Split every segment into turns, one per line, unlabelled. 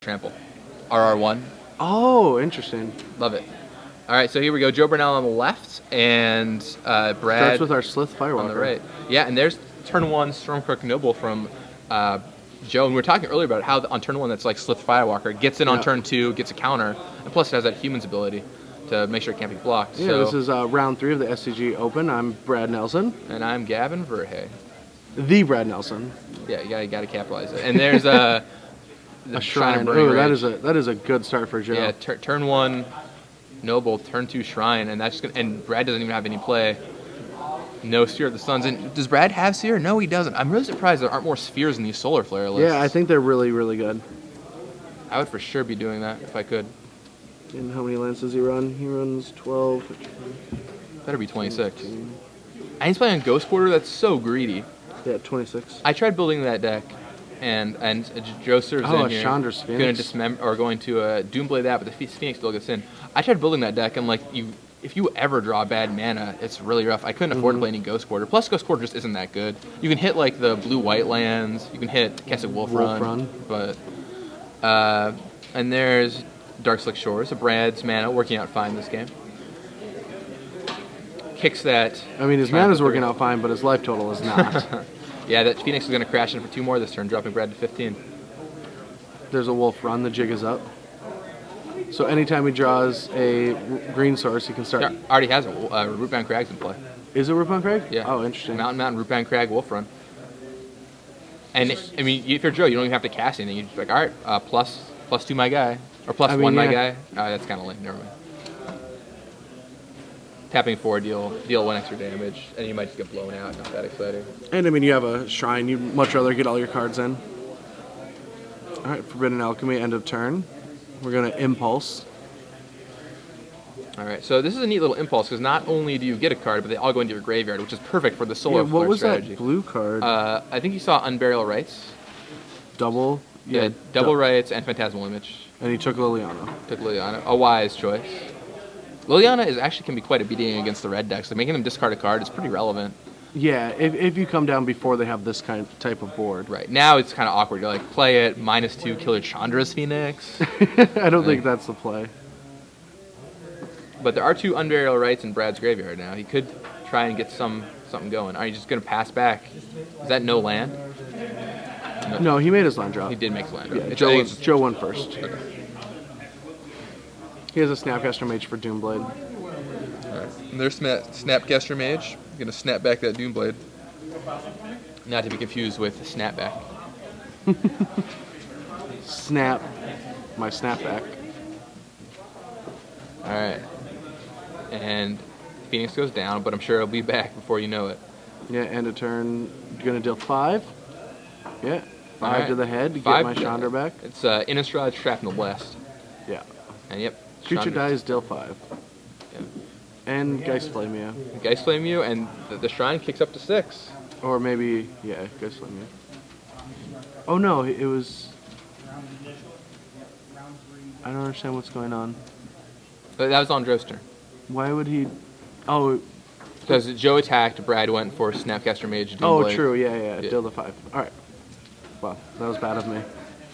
trample. RR1.
Oh, interesting.
Love it. All right, so here we go. Joe Bernal on the left, and Brad
Starts with our Slith Firewalker
on the right. Yeah, and there's turn 1 Stormcrook Noble from Joe. And we were talking earlier about how on turn 1 that's like Slith Firewalker. Gets in on turn 2, gets a counter, and plus it has that Human's ability to make sure it can't be blocked.
Yeah, so, this is round 3 of the SCG Open. I'm Brad Nelson.
And I'm Gavin Verhey.
The Brad Nelson.
Yeah, you gotta capitalize it. And there's a
Shrine. Oh, that is a good start for Joe.
Yeah, turn 1 Noble, turn 2 Shrine, and that's just and Brad doesn't even have any play. No Seer of the Suns. And does Brad have Seer? No, he doesn't. I'm really surprised there aren't more Spheres in these Solar Flare lists.
Yeah, I think they're really, really good.
I would for sure be doing that if I could.
And how many lands does he run? He runs 12.
Better be 26. And he's playing on Ghost Quarter. That's so greedy.
Yeah, 26.
I tried building that deck, and Joe serves in here.
Chandra's Phoenix.
Going to dismember or going to Doomblade that, but the Phoenix still gets in. I tried building that deck, and like if you ever draw bad mana, it's really rough. I couldn't afford to play any Ghost Quarter. Plus, Ghost Quarter just isn't that good. You can hit like the blue-white lands. You can hit Kessig Wolf Run. But and there's Dark Slick Shores. So Brad's mana working out fine this game. Kicks that.
I mean, his mana's working out fine, but his life total is not.
Yeah, that Phoenix is going to crash in for 2 more this turn, dropping Brad to 15.
There's a Wolf Run. The jig is up. So anytime he draws a green source, he can start.
Yeah, already has a Rootbound Crag's in play.
Is it Rootbound Crag?
Yeah.
Oh, interesting.
Mountain, Rootbound Crag, Wolf Run. And I mean, if you're Joe, you don't even have to cast anything. You're just like, all right, plus 2 my guy, or plus 1 my guy. Oh, that's kind of lame. Never mind. Tapping 4, deal 1 extra damage, and you might just get blown out. Not that exciting.
And I mean, you have a Shrine. You'd much rather get all your cards in. All right, Forbidden Alchemy, end of turn. We're going to Impulse.
All right, so this is a neat little impulse, because not only do you get a card, but they all go into your graveyard, which is perfect for the Solar Flare
what was
strategy.
That blue card?
I think you saw Unburial Rites.
Double?
Yeah, double Rites and Phantasmal Image.
And he took Liliana.
Took Liliana. A wise choice. Liliana actually can be quite a beating against the red decks. So making them discard a card is pretty relevant.
Yeah, if you come down before they have this type of board.
Right. Now it's kind of awkward. You're like, play it, -2, kill your Chandra's Phoenix.
I don't think that's the play.
But there are 2 Unburial Rites in Brad's graveyard now. He could try and get something going. Are you just going to pass back? Is that no land?
No, he made his land drop.
He did make his land drop.
Yeah, Joe won first.
Okay.
He has a Snapcaster Mage for Doomblade.
Alright. And there's Snapcaster Mage. Going to snap back that Doomblade. Not to be confused with Snapback.
Snap. My Snapback.
Alright. And Phoenix goes down, but I'm sure it'll be back before you know it.
Yeah, end of turn. Going to deal 5. Yeah. 5 to the head to get my Chandra back.
It's Innistrad Shrapnel Blast.
Yeah.
And yep.
Creature dies, deal 5.
Yeah.
And Geist Flame you.
Geist Flame you, and the Shrine kicks up to 6.
Or maybe, yeah, Geist Flame you. Oh no, it was... I don't understand what's going on.
But that was on Joe's turn.
Why would he... Oh...
Because Joe attacked, Brad went for Snapcaster Mage. Doomblade.
Oh, true, yeah. Deal the 5. Alright. Well, that was bad of me.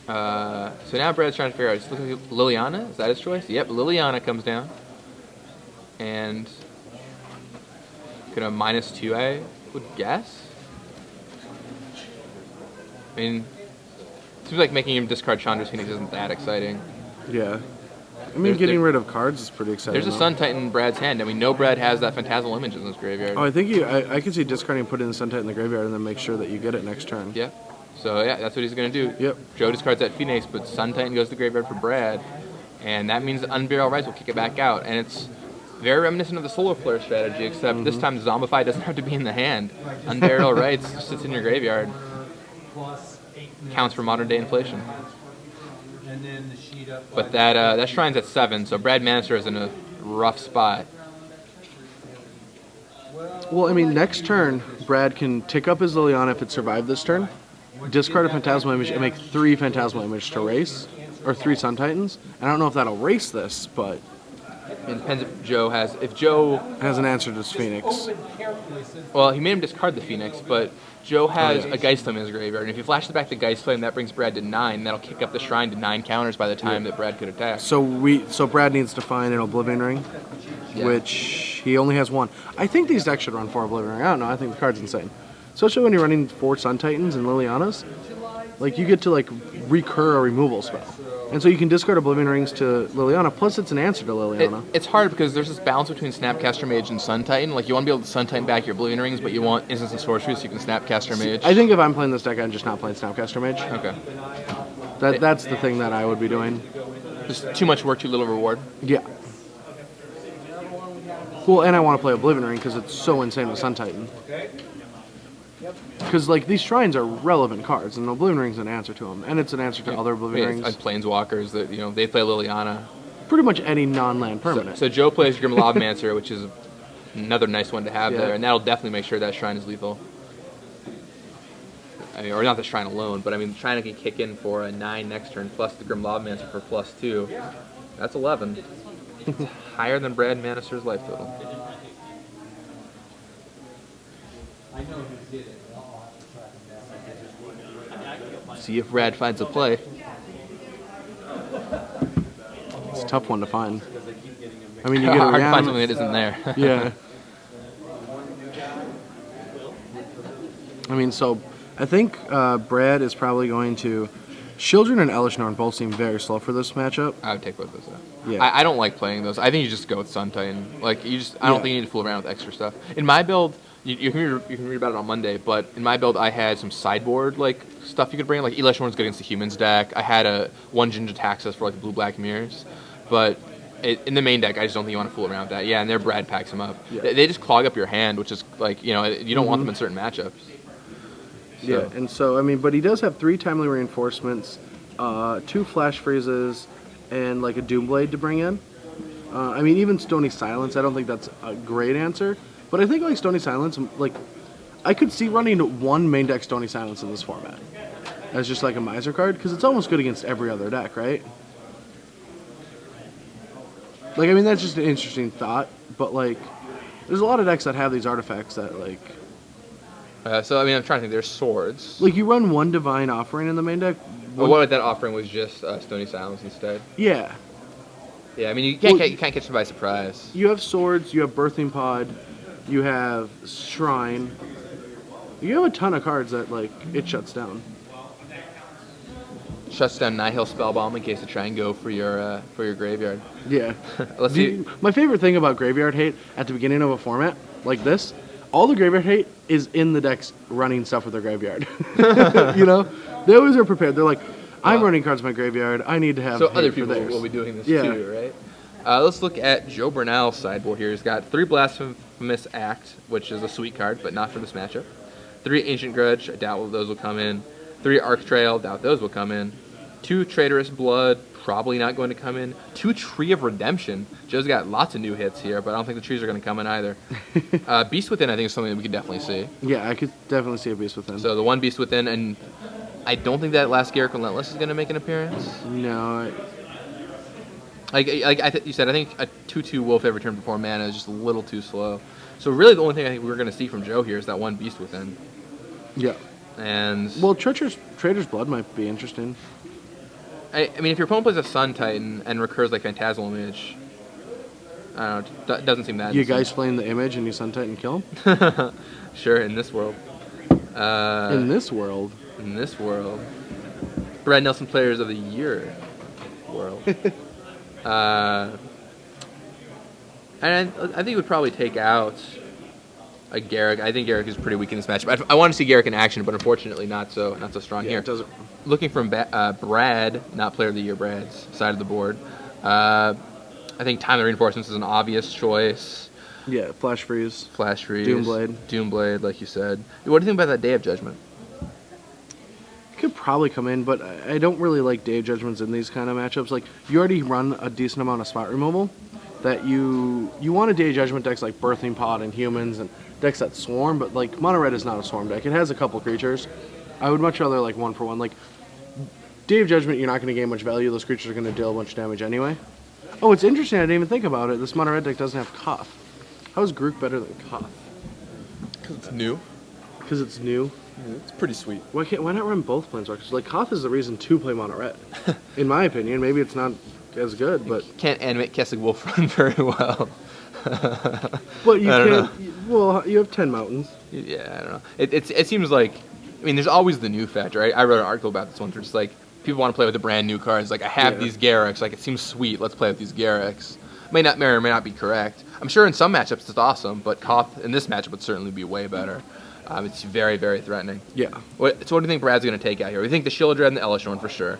So now Brad's trying to figure out, it's looking like Liliana, is that his choice? Yep, Liliana comes down. And gonna -2, I would guess. I mean, seems like making him discard Chandra's Phoenix isn't that exciting.
Yeah. I mean, getting rid of cards is pretty exciting.
There's a Sun Titan in Brad's hand, and we know Brad has that Phantasmal Image in his graveyard.
Oh, I think I can see discarding, put it in Sun Titan in the graveyard, and then make sure that you get it next turn.
Yeah. So yeah, that's what he's gonna do.
Yep.
Joe discards that Phoenix, but Sun Titan goes to the graveyard for Brad, and that means Unburial Rites will kick it back out, and it's very reminiscent of the Solar Flare strategy, except this time Zombify doesn't have to be in the hand. Unburial Rites just sits in your graveyard. Counts for modern day inflation. But that Shrine's at 7, so Brad Manestar is in a rough spot.
Well, I mean, next turn, Brad can tick up his Liliana if it survived this turn, discard a Phantasmal Image, and make 3 Phantasmal Image to race, or 3 Sun Titans. And I don't know if that'll race this, but
It depends if Joe has. If Joe
Has an answer to this Phoenix.
Well, he made him discard the Phoenix, but Joe has
yeah.
a Geist Flame in his graveyard, and if he flashes back the Geist Flame, that brings Brad to 9. That'll kick up the Shrine to 9 counters by the time that Brad could attack.
So Brad needs to find an Oblivion Ring, which he only has 1. I think these decks should run 4 Oblivion Ring. I don't know. I think the card's insane, especially when you're running 4 Sun Titans and Lilianas. Like you get to like recur a removal spell. And so you can discard Oblivion Rings to Liliana, plus it's an answer to Liliana.
It's hard because there's this balance between Snapcaster Mage and Sun Titan. Like, you want to be able to Sun Titan back your Oblivion Rings, but you want Instants and Sorceries so you can Snapcaster Mage.
I think if I'm playing this deck, I'm just not playing Snapcaster Mage.
Okay.
That's the thing that I would be doing.
Just too much work, too little reward.
Yeah. Well, and I want to play Oblivion Ring because it's so insane with Sun Titan. Because, like, these Shrines are relevant cards, and Oblivion Ring's an answer to them. And it's an answer to other Oblivion Rings.
Like Planeswalkers, that they play Liliana.
Pretty much any non-land permanent.
So Joe plays Grim Lobmancer, which is another nice one to have there, and that'll definitely make sure that Shrine is lethal. I mean, or not the Shrine alone, but I mean, the Shrine can kick in for a 9 next turn, plus the Grim Lobmancer for +2. That's 11. It's higher than Brad Manestar's life total. See if Brad finds a play.
It's a tough one to find. I mean, you get
hard to
around.
find something that isn't there.
Yeah. I mean, so I think Brad is probably going to. Children and Elish Norn both seem very slow for this matchup.
I would take both those out.
Yeah.
I don't like playing those. I think you just go with Sun Titan. Like, I don't think you need to fool around with extra stuff. In my build, you can read about it on Monday, but in my build, I had some sideboard stuff you could bring. Like, Elish Norn's good against the Humans deck. I had a 1 Ginger Taxus for the blue-black mirrors. But in the main deck, I just don't think you want to fool around with that. Yeah, and their Brad packs them up. Yeah. They just clog up your hand, which is, you don't want them in certain matchups. So.
Yeah, and so, I mean, but he does have 3 Timely Reinforcements, 2 Flash Freezes, and, a Doomblade to bring in. I mean, even Stony Silence, I don't think that's a great answer. But I think, Stony Silence, I could see running 1 main deck Stony Silence in this format. As just, a Miser card, because it's almost good against every other deck, right? I mean, that's just an interesting thought, but, there's a lot of decks that have these artifacts that,
so, I mean, I'm trying to think. There's swords.
you run 1 Divine Offering in the main deck.
Well, what if that offering was just Stony Silence instead?
Yeah.
Yeah, I mean, you can't catch them by surprise.
You have swords, you have Birthing Pod, you have Shrine. You have a ton of cards that, it shuts down.
Shuts down Nihil Spellbomb in case to try and go for your graveyard.
Yeah.
Let's see.
My favorite thing about Graveyard Hate at the beginning of a format like this, all the Graveyard Hate is in the decks running stuff with their graveyard. They always are prepared. They're like, I'm running cards in my graveyard. I need to have
so other people
for theirs.
will be doing this too, right? Let's look at Joe Bernal's sideboard here. He's got 3 Blasphemous Act, which is a sweet card, but not for this matchup. 3 Ancient Grudge. I doubt those will come in. 3 Arc Trail. Doubt those will come in. 2 Traitorous Blood. Probably not going to come in. 2 Tree of Redemption. Joe's got lots of new hits here, but I don't think the trees are going to come in either. Beast Within, I think, is something that we could definitely see.
Yeah, I could definitely see a Beast Within.
So the 1 Beast Within, and I don't think that last Garrick Relentless is going to make an appearance.
No.
You said, I think a 2/2 Wolf every turn before mana is just a little too slow. So really the only thing I think we're going to see from Joe here is that 1 Beast Within.
Yeah.
And
well, Traitor's Blood might be interesting.
I mean, if your opponent plays a Sun Titan and recurs Phantasmal Image, I don't know, doesn't seem that
You guys playing the image and you Sun Titan kill
him? Sure, in this world.
In this world?
In this world. Brad Nelson Players of the Year world. And I think he would probably take out a Garrick. I think Garrick is pretty weak in this matchup. I want to see Garrick in action, but unfortunately not so strong here.
It doesn't.
Looking from Brad, not Player of the Year, Brad's side of the board. I think Time of Reinforcements is an obvious choice.
Yeah, Flash Freeze.
Flash Freeze.
Doomblade,
like you said. What do you think about that Day of Judgment?
It could probably come in, but I don't really like Day of Judgments in these kind of matchups. You already run a decent amount of spot removal. That you want a Day of Judgment decks like Birthing Pod and Humans and decks that swarm, but Mono Red is not a swarm deck. It has a couple creatures. I would much rather 1 for 1. Day of Judgment, you're not going to gain much value. Those creatures are going to deal a bunch of damage anyway. Oh, it's interesting. I didn't even think about it. This mono red deck doesn't have Koth. How is Grook better than Koth?
Because it's new.
Because it's new.
It's pretty sweet.
Why not run both Planeswalkers? Like, Koth is the reason to play mono red. In my opinion, maybe it's not as good, but
Can't animate Kessig Wolf run very well.
but you
I don't
can. Well, you have 10 mountains.
Yeah, I don't know. It seems like, I mean, there's always the new factor, right? I wrote an article about this one. Where it's like people want to play with the brand new cards. Like I have these Garrux. Like it seems sweet. Let's play with these Garrux. May or may not be correct. I'm sure in some matchups it's awesome, but Koth in this matchup would certainly be way better. It's very, very threatening.
Yeah.
So what do you think Brad's going to take out here? We think the Shieldred and the Elishorn for sure.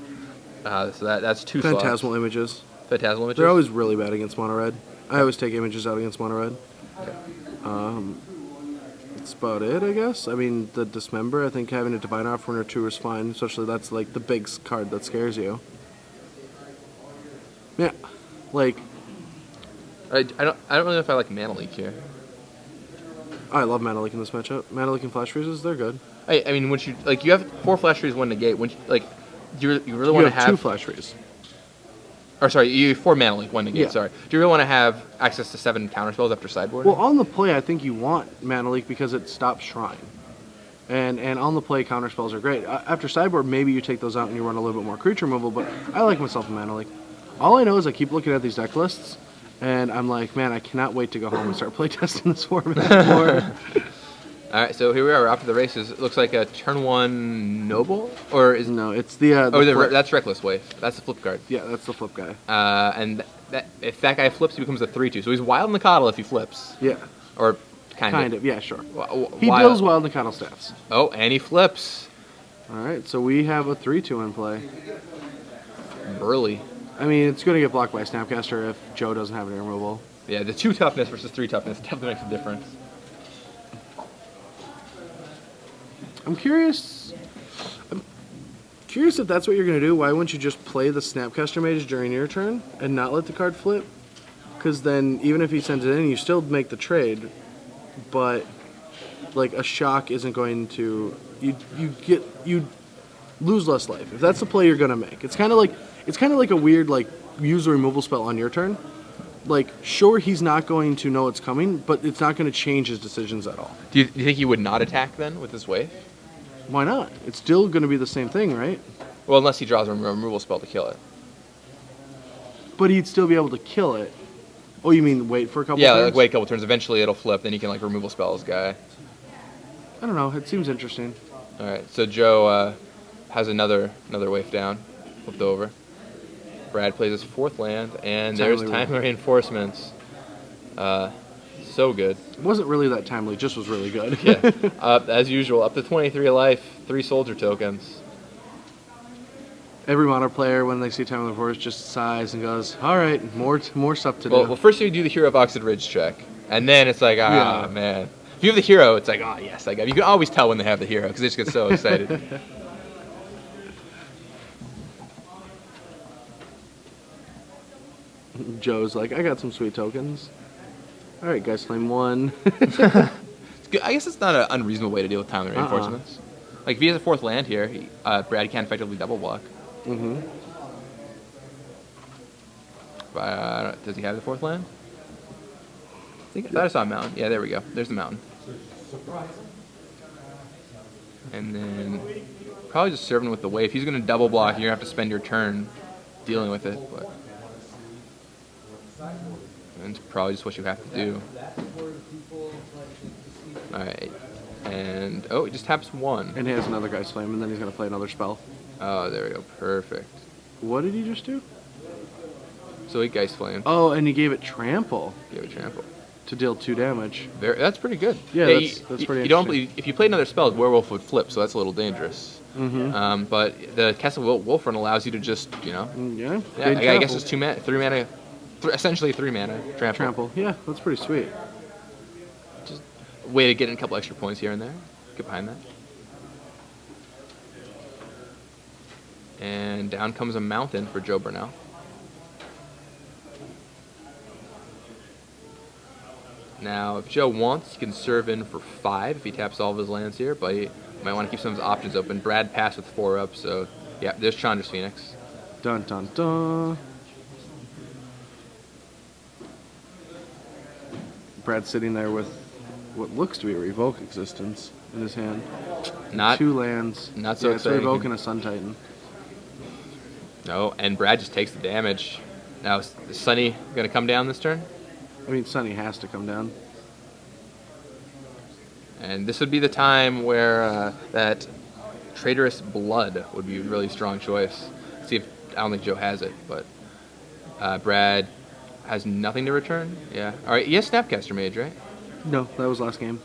So that's two
Phantasmal
slots.
Images.
Phantasmal Images?
They're always really bad against mono red. I always take images out against mono red.
Okay.
That's about it, I guess. I mean, the Dismember, I think having a Divine Offering or two is fine, especially that's like the big card that scares you. Yeah, like
I don't really know if I like Mana Leak here.
I love Mana Leak in this matchup. Mana Leak and Flash Freezes, they're good.
I mean, once you like, you have 4 Flash Freeze, 1 Negate. Once you really want to have
2 Flash Freeze.
Or sorry, you have 4 Mana Leak, 1 Negate.
Yeah.
Sorry. Do you really want to have access to 7 counterspells after sideboard?
Well, on the play, I think you want Mana Leak because it stops Shrine. And on the play, counterspells are great. After sideboard, maybe you take those out and you run a little bit more creature removal, but I like myself a Mana Leak. All I know is I keep looking at these deck lists, and I'm like, man, I cannot wait to go home and start playtesting this format more.
All right, so here we are after the races. It looks like a turn 1 Noble, or is
No, it's the
that's Reckless Wave. That's the flip card.
yeah, that's the flip guy.
And if that guy flips, he becomes a 3/2. So he's Wild in the Coddle if he flips,
Yeah,
or kind of.
yeah, sure.
Wild.
He deals Wild in the Coddle stats.
Oh, and he flips.
All right, so we have a 3/2 in play.
Burly.
I mean, it's going to get blocked by Snapcaster if Joe doesn't have any removal.
Yeah, the 2 toughness versus 3 toughness definitely makes a difference.
I'm curious if that's what you're going to do. Why wouldn't you just play the Snapcaster Mage during your turn and not let the card flip? Because then, even if he sends it in, you still make the trade, but like a shock isn't going to you lose less life if that's the play you're going to make. It's kind of like a weird like use a removal spell on your turn. Like, sure, he's not going to know it's coming, but it's not going to change his decisions at all.
Do you think he would not attack then with this wave?
Why not? It's still going to be the same thing, right?
Well, unless he draws a removal spell to kill it.
But he'd still be able to kill it. Oh, you mean wait for a couple
Yeah,
turns?
like wait a couple turns. Eventually it'll flip, then you can like removal spell his guy.
I don't know. It seems interesting.
All right, so Joe has another wave down, flipped over. Brad plays his 4th land, and there's timely reinforcements. So good.
It wasn't really that timely, just was really good.
Yeah. As usual, up to 23 life, 3 soldier tokens.
Every mono player, when they see Timely Force, just sighs and goes, all right, more stuff to do.
Well, first you do the Hero of Oxid Ridge check, and then it's like, man. If you have the hero, it's like, oh, yes, I got it. You can always tell when they have the hero, because they just get so excited.
Joe's like, I got some sweet tokens. All right, guys, flame 1.
I guess it's not an unreasonable way to deal with timely reinforcements. Like, if he has a 4th land here, Brad can effectively double block.
Mm-hmm.
Does he have the 4th land? I thought I saw a mountain. Yeah, there we go. There's the mountain. And then probably just serving with the wave. If he's going to double block, you're going to have to spend your turn dealing with it. But it's probably just what you have to do. Alright. And, oh, he just taps 1.
And he has another guy's flame, and then he's going to play another spell.
Oh, there we go. Perfect.
What did he just do?
So he Geist Flame.
Oh, and he gave it trample.
Gave it trample.
To deal 2 damage.
That's pretty good.
Yeah, that's pretty
you don't
interesting.
if you play another spell, Werewolf would flip, so that's a little dangerous.
Mm-hmm.
But the Castle Wolf Run allows you to just,
Yeah.
I guess it's 2 mana, 3 mana, essentially 3 mana trample.
Trample. Yeah, that's pretty sweet.
Just a way to get in a couple extra points here and there. Get behind that. And down comes a mountain for Joe Bernal. Now, if Joe wants, he can serve in for 5 if he taps all of his lands here, but he might want to keep some of his options open. Brad passed with 4 up, so yeah, there's Chandra's Phoenix.
Dun dun dun. Brad's sitting there with what looks to be a Revoke Existence in his hand.
Not
2 lands.
Not so
yeah, it's a
exciting.
Revoke and a Sun Titan.
No, and Brad just takes the damage. Now, is Sunny going to come down this turn?
I mean, Sunny has to come down.
And this would be the time where that Traitorous Blood would be a really strong choice. See if I don't think Joe has it, but Brad has nothing to return. Yeah. All right. He has Snapcaster Mage, right?
No, that was last game.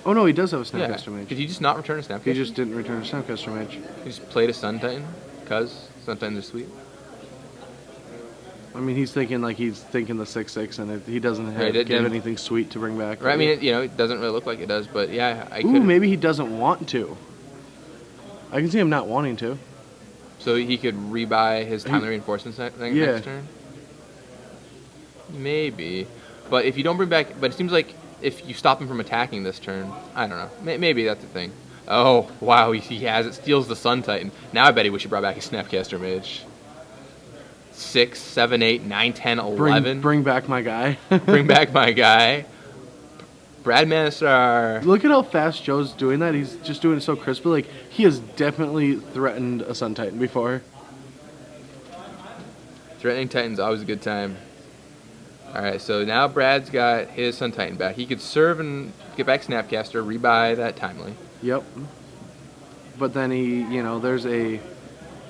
Oh no, he does have a Snapcaster Mage.
Did he just not return a Snapcaster?
He just didn't return a Snapcaster Mage.
He just played a Sun Titan, cause Sun Titans are sweet.
I mean, he's thinking the 6/6, and he doesn't have anything sweet to bring back.
Right. I mean, it doesn't really look like it does, but yeah, I could.
Ooh, maybe he doesn't want to. I can see him not wanting to.
So he could rebuy his timely reinforcements next turn? Maybe. But if you don't bring back... But it seems like if you stop him from attacking this turn... I don't know. Maybe that's the thing. Oh, wow. He has it. Steals the Sun Titan. Now I bet he wish he brought back his Snapcaster Mage. 6, 7, 8, 9, 10, 11.
Bring back my guy.
Bring back my guy. Brad Manestar.
Look at how fast Joe's doing that. He's just doing it so crisply. Like, he has definitely threatened a Sun Titan before.
Threatening Titan's always a good time. Alright, so now Brad's got his Sun Titan back. He could serve and get back Snapcaster, rebuy that timely.
Yep. But then there's a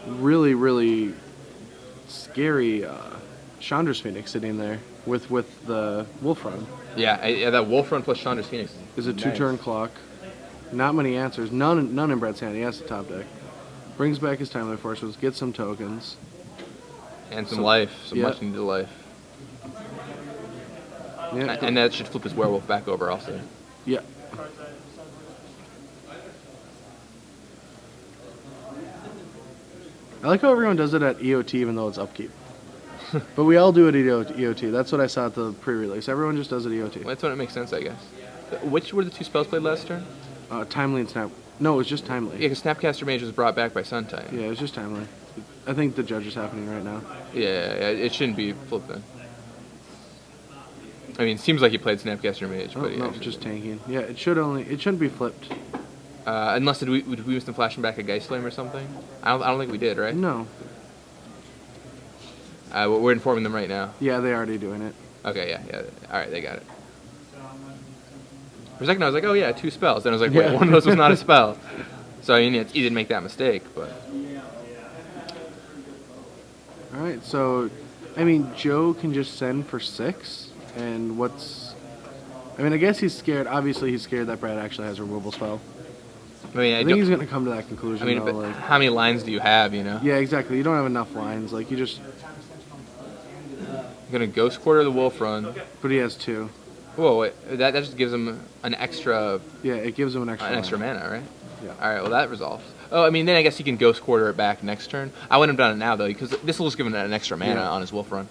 really, really scary Chandra's Phoenix sitting there with the Wolf Run.
Yeah, that Wolf Run plus Chandra's Phoenix
is a 2-turn clock. Not many answers. None in Brad's hand. He has the top deck. Brings back his timely forces, gets some tokens.
And some life, some much needed life. Yeah, and that should flip his werewolf back over also.
Yeah. I like how everyone does it at EOT even though it's upkeep. But we all do it at EOT. That's what I saw at the pre-release. Everyone just does it at EOT.
Well, that's when it makes sense, I guess. Which were the 2 spells played last turn?
Timely and Snap. No, it was just Timely.
Yeah, because Snapcaster Mage was brought back by Sun Titan.
Yeah, it was just Timely. I think the judge is happening right now.
Yeah, it shouldn't be flipped then. I mean, it seems like he played Snapcaster Mage, but
no, just tanking. Yeah, it shouldn't be flipped.
Unless did we miss them flashing back a Geist Flame or something? I don't think we did, right?
No.
We're informing them right now.
Yeah, they're already doing it.
Okay, yeah. All right, they got it. For a second, I was like, oh yeah, 2 spells. Then I was like, wait, one of those was not a spell. So I mean, it's easy to make that mistake, but.
All right, so, I mean, Joe can just send for 6, and I mean, I guess he's scared. Obviously, he's scared that Brad actually has a removal spell.
I mean,
I think he's going to come to that conclusion.
I mean, but how many lines do you have,
Yeah, exactly. You don't have enough lines. Like, you just...
I'm going to Ghost Quarter the Wolf Run.
But he has 2.
Whoa, wait. That just gives him an extra...
Yeah, it gives him an extra
mana, right?
Yeah.
All right, well, that resolves. Oh, I mean, then I guess he can Ghost Quarter it back next turn. I wouldn't have done it now, though, because this will just give him an extra mana on his Wolf Run.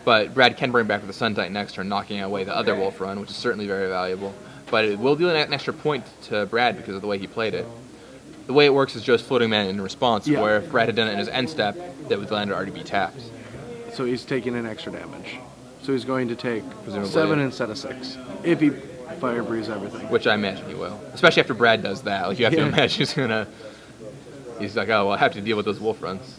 But Brad can bring back with the Sun Titan next turn, knocking away the other Wolf Run, which is certainly very valuable. But it will do an extra point to Brad because of the way he played it. The way it works is Joe's floating mana in response, where if Brad had done it in his end step, that would land already be tapped.
So he's taking an extra damage. So he's going to take
Presumably
7 instead of 6, if he Fire Breathe everything.
Which I imagine he will. Especially after Brad does that. Like, you have to imagine he's like, oh, well, I have to deal with those Wolf Runs.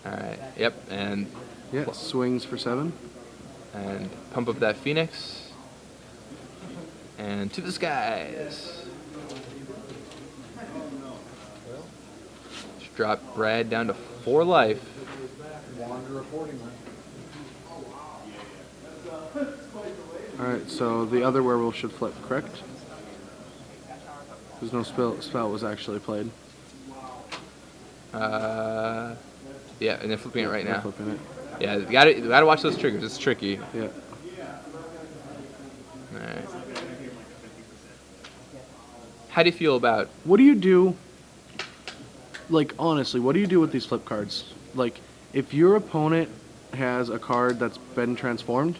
Alright, yep, and...
Yeah, swings for 7.
And pump up that Phoenix. And to the skies. Just drop Brad down to 4 life.
Alright, so the other werewolf should flip, correct? There's no spell was actually played.
Yeah, and they're flipping it right now.
Flipping it.
Yeah, you gotta watch those triggers. It's tricky.
Yeah.
Alright. How do you feel about...
What do you do, like, honestly, what do you do with these flip cards? Like, if your opponent has a card that's been transformed,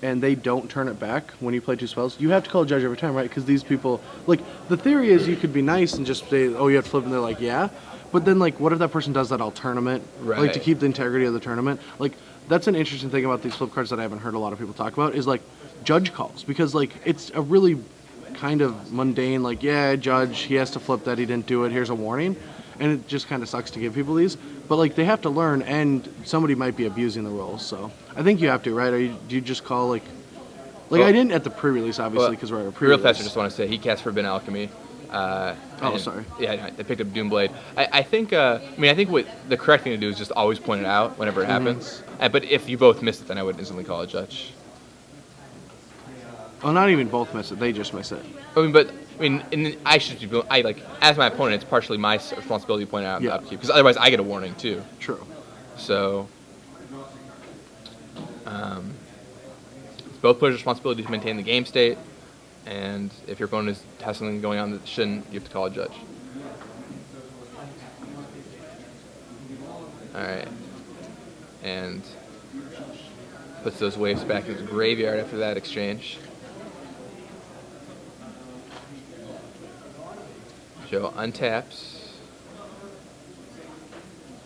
and they don't turn it back when you play 2 spells, you have to call a judge every time, right? Because these people, like, the theory is you could be nice and just say, oh, you have to flip, and they're like, yeah. But then, like, what if that person does that all tournament? Like, to
Right.
keep the integrity of the tournament? Like, that's an interesting thing about these flip cards that I haven't heard a lot of people talk about is, like, judge calls. Because, like, it's a really kind of mundane, like, yeah, judge, he has to flip that, he didn't do it, here's a warning. And it just kind of sucks to give people these. But, like, they have to learn, and somebody might be abusing the rules. So I think you have to, right? Do you just call, like,
Well,
I didn't at the pre-release, obviously, because we're at a
Real
pre-release.
fast, I just want to say he cast Forbidden Alchemy.
Sorry.
Yeah, they picked up Doomblade. I think. I think what the correct thing to do is just always point it out whenever it happens. But if you both missed it, then I would instantly call a judge.
Well, not even both miss it; they just miss it.
And I should be. As my opponent, it's partially my responsibility to point it out in the
Yeah.
upkeep because otherwise I get a warning too.
True.
So, it's both players' responsibility to maintain the game state, and if your opponent has something going on that shouldn't, you have to call a judge. Alright. And puts those waves back into the graveyard after that exchange. Joe untaps.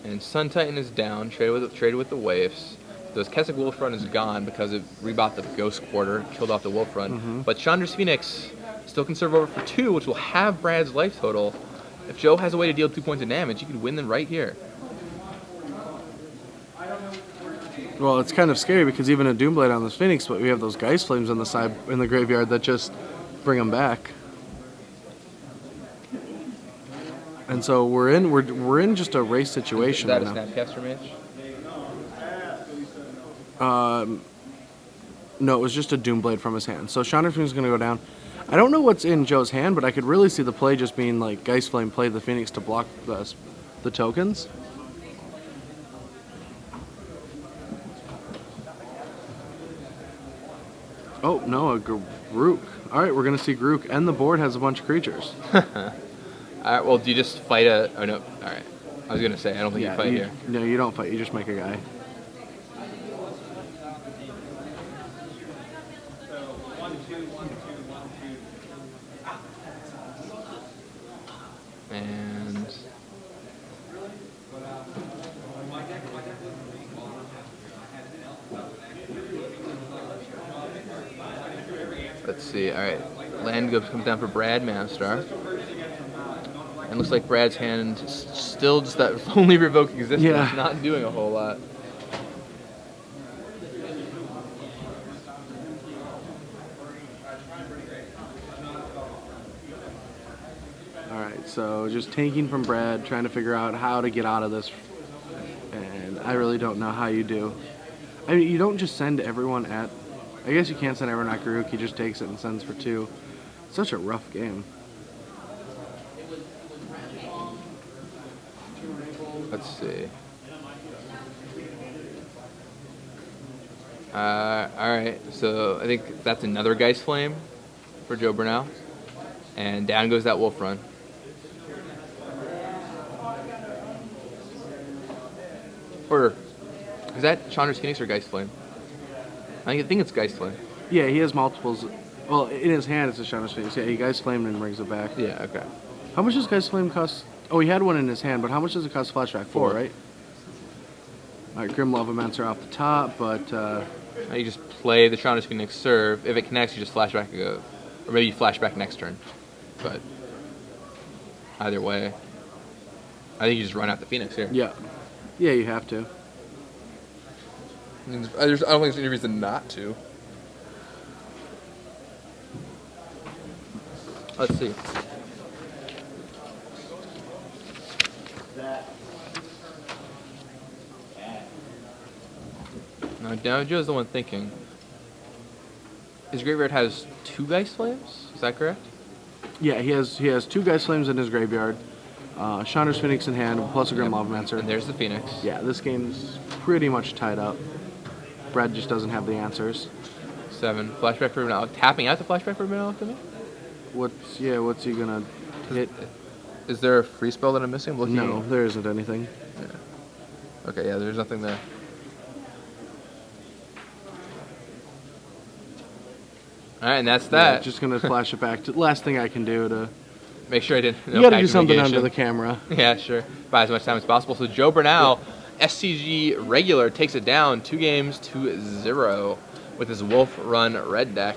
And Sun Titan is down, traded with the waves. Those Keswick Wolf Run is gone because it rebought the Ghost Quarter, killed off the Wolf Run. But Chandra's Phoenix still can serve over for 2, which will have Brad's life total. If Joe has a way to deal 2 points of damage, you could win them right here.
Well, it's kind of scary because even a Doomblade on this Phoenix, but we have those Geist Flames on the side in the graveyard that just bring them back. And so we're in just a race situation
Is that
right
a Snapcaster match?
now. No, it was just a Doomblade from his hand. So Chandra Phoenix is going to go down. I don't know what's in Joe's hand, but I could really see the play just being like Geist Flame play the Phoenix to block the tokens. Oh, no, a Grook. All right, we're going to see Grook, and the board has a bunch of creatures.
Alright, well, do you just fight a... Oh, no. Alright. I was going to say, I don't think you fight here.
No, you don't fight. You just make a guy.
And... Let's see. Alright. Land comes down for Brad Manestar. And looks like Brad's hand is still just that only revoke existence,
Yeah.
not doing a whole lot.
All right, so just tanking from Brad, trying to figure out how to get out of this. And I really don't know how you do. I mean, you don't just send everyone at... I guess you can't send everyone at Grook. He just takes it and sends for 2. Such a rough game.
Let's see. Alright, so I think that's another Geist Flame for Joe Bernal. And down goes that Wolf Run. Or, is that Chandra's Phoenix or Geist Flame? I think it's Geist Flame.
Yeah, he has multiples. Well, in his hand it's a Shadow's Phoenix. Yeah, he Geist Flame and brings it back.
Yeah, okay.
How much does Geist Flame cost? Oh, he had one in his hand, but how much does it cost flashback? 4, right? All right, Grim Lavamancer off the top, but...
Now you just play the Chandra's Phoenix serve. If it connects, you just flashback and go. Or maybe you flashback next turn. But either way, I think you just run out the Phoenix here.
Yeah. Yeah, you have to.
I don't think there's any reason not to. Let's see. Now Joe's the one thinking. His graveyard has 2 Geist Flames? Is that correct?
Yeah, he has 2 Geist Flames in his graveyard. Chandra's Phoenix in hand, plus a Grim Lavamancer.
And there's the Phoenix.
Yeah, this game's pretty much tied up. Brad just doesn't have the answers.
7. Flashback for Bernal. Tapping out the flashback for Bernal to me?
What's he gonna hit?
Is there a free spell that I'm missing? I'm looking.
No, there isn't anything.
Yeah. Okay, yeah, there's nothing there. Alright, and that's that.
Yeah, just gonna flash it back to last thing I can do to
Make sure I didn't.
You got to do something under the camera.
Yeah, sure. Buy as much time as possible. So Joe Bernal, SCG regular, takes it down 2-0 with his Wolf Run red deck.